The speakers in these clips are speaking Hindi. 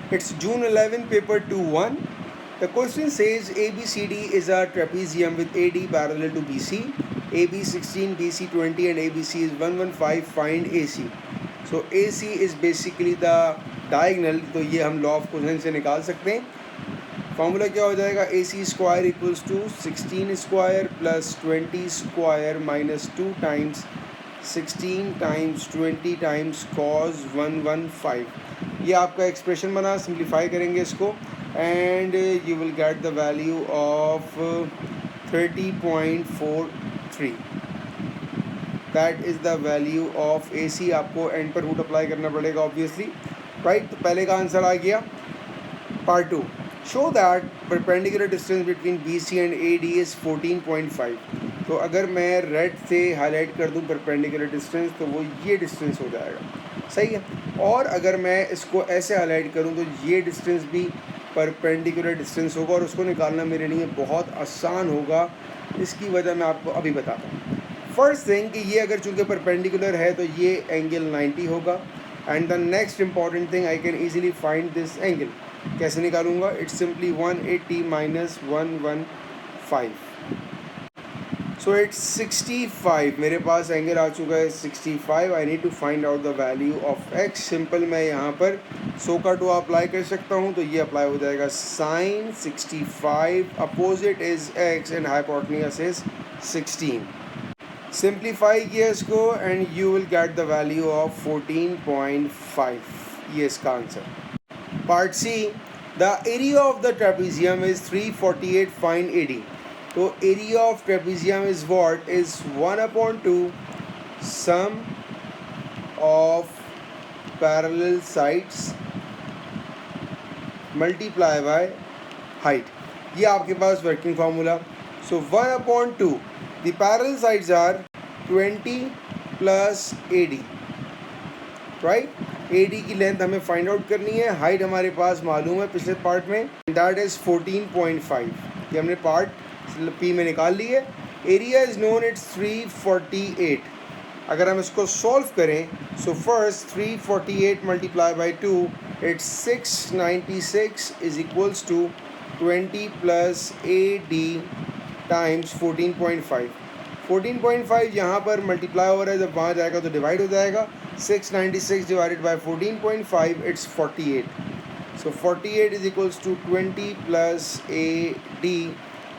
It's June 11, paper 2-1. The question says ABCD is a trapezium with AD parallel to BC. AB 16, BC 20 and ABC is 115. Find AC. So AC is basically the diagonal. तो ये हम लॉ ऑफ कोसाइन से निकाल सकते हैं. फॉर्मूला क्या हो जाएगा? AC square equals to 16 square plus 20 square minus 2 times 16 times 20 times cos 115. ये आपका एक्सप्रेशन बना. सिंप्लीफाई करेंगे इसको and you will get the value of 30.43. That is the value of AC. आपको एंड पर रूट अप्लाई करना पड़ेगा ऑब्वियसली, राइट. तो पहले का आंसर आ गया. Part 2, show that perpendicular distance between BC and AD is 14.5. तो अगर मैं रेड से हाईलाइट कर दूं परपेंडिकुलर डिस्टेंस तो वो ये डिस्टेंस हो जाएगा, सही है. और अगर मैं इसको ऐसे हाईलाइट करूं तो ये डिस्टेंस भी परपेंडिकुलर डिस्टेंस होगा और उसको निकालना मेरे लिए बहुत आसान होगा. इसकी वजह मैं आपको अभी बताता हूँ. फर्स्ट थिंग कि ये अगर चूँकि परपेंडिकुलर है तो ये एंगल 90 होगा. And the next important thing, I can easily find this angle. कैसे निकालूंगा? It's simply 180 minus 115. So it's 65. मेरे पास एंगल आ चुका है 65. I need to find out the value of x. Simple मैं यहाँ पर सो का टू अप्लाई कर सकता हूँ. तो ये अप्लाई हो जाएगा sine 65. Opposite is x and hypotenuse is 16. Simplify किया इसको and you will get the value of 14.5. ये इसका answer. Part C, the area of the trapezium is 348. Find AD. तो area of trapezium is what? Is 1/2 sum of parallel sides multiply by height. ये आपके पास working formula. So 1/2, the parallel sides are 20 plus AD, right. AD की लेंथ हमें फाइंड आउट करनी है. हाइट हमारे पास मालूम है पिछले पार्ट में, दैट इज़ 14.5. ये हमने पार्ट P में निकाल ली है. Area is known, it's 348. अगर हम इसको सॉल्व करें so first 348 multiply by 2, it's 696 is equals to 20 plus AD times 14.5. 14.5 यहाँ पर मल्टीप्लाई हो रहा है, जब वहाँ जाएगा तो डिवाइड हो जाएगा. 696 divided by 14.5, it's 48. So 48 is equals to 20 plus AD.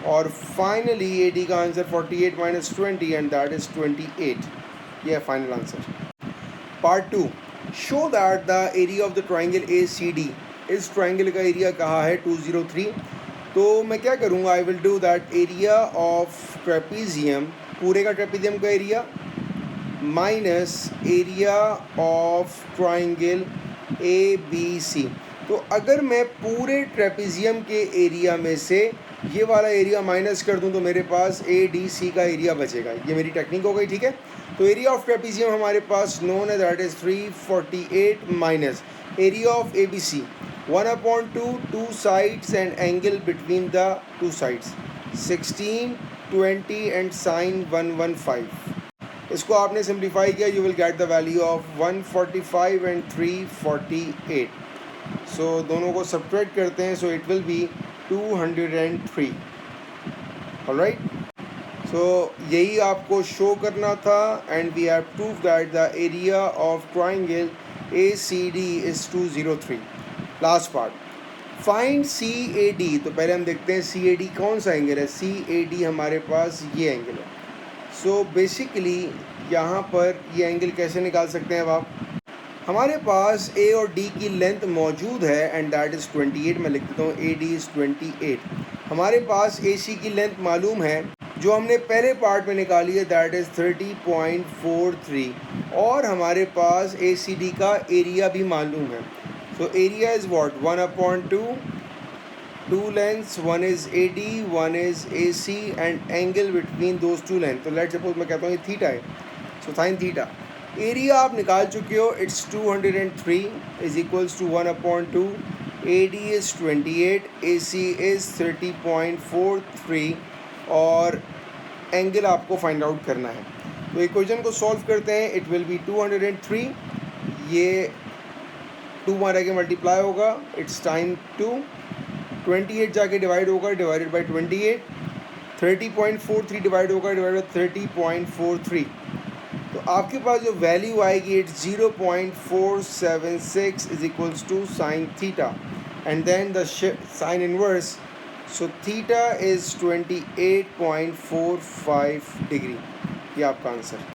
और फाइनली AD का answer 48 minus 20 and that is 28. ये है final answer. Part 2, show that the area of the triangle ACD. इस ट्राइंगल का एरिया कहा है 203. तो मैं क्या करूँगा? I will do that area of trapezium, पूरे का ट्रेपेजियम का area minus area of triangle ABC. तो अगर मैं पूरे ट्रेपेजियम के एरिया में से ये वाला एरिया माइनस कर दूं तो मेरे पास ADC का एरिया बचेगा. ये मेरी टेक्निक हो गई, ठीक है. तो एरिया ऑफ ट्रेपेजियम हमारे पास नोन है, that is 348 minus area of ABC 1/2 two sides and angle between the two sides 16, 20 and sine 115. इसको आपने सिंप्लीफाई किया, you will get the value of 145 and 348. So दोनों को सब्ट्रैक्ट करते हैं, so it will be 203. Alright. So यही आपको शो करना था and we have prove that the area of triangle ACD is 203. Last part, find CAD. तो पहले हम देखते हैं CAD कौन सा एंगल है. CAD हमारे पास ये एंगल है. सो बेसिकली यहाँ पर ये एंगल कैसे निकाल सकते हैं अब आप? हमारे पास A और D की लेंथ मौजूद है एंड दैट इज़ 28. मैं लिख देता हूँ AD इज़ 28. हमारे पास AC की लेंथ मालूम है जो हमने पहले पार्ट में निकाली है, दैट इज़ 30.43. और हमारे पास ACD का एरिया भी मालूम है. So area is what? 1/2. Two lengths, one is AD, one is AC and angle between those two lengths. तो let's suppose मैं कहता हूँ ये थीटा है, so sin थीटा. एरिया आप निकाल चुके हो, it's 203 is equals to 1/2. AD is 28, AC is 30.43 और एंगल आपको फाइंड आउट करना है. तो इक्वेशन को सॉल्व करते हैं, इट विल बी 203. ये 2 वहाँ रह के मल्टीप्लाई होगा, इट्स टाइम 2, 28 जाके डिवाइड होगा, डिवाइडेड बाई 28, 30.43 डिवाइड होगा, डिवाइड बाई 30.43, तो आपके पास जो वैल्यू आएगी it's 0.476 is equals to sine theta and then the sine inverse, so theta is 28.45 degree. ये आपका आंसर।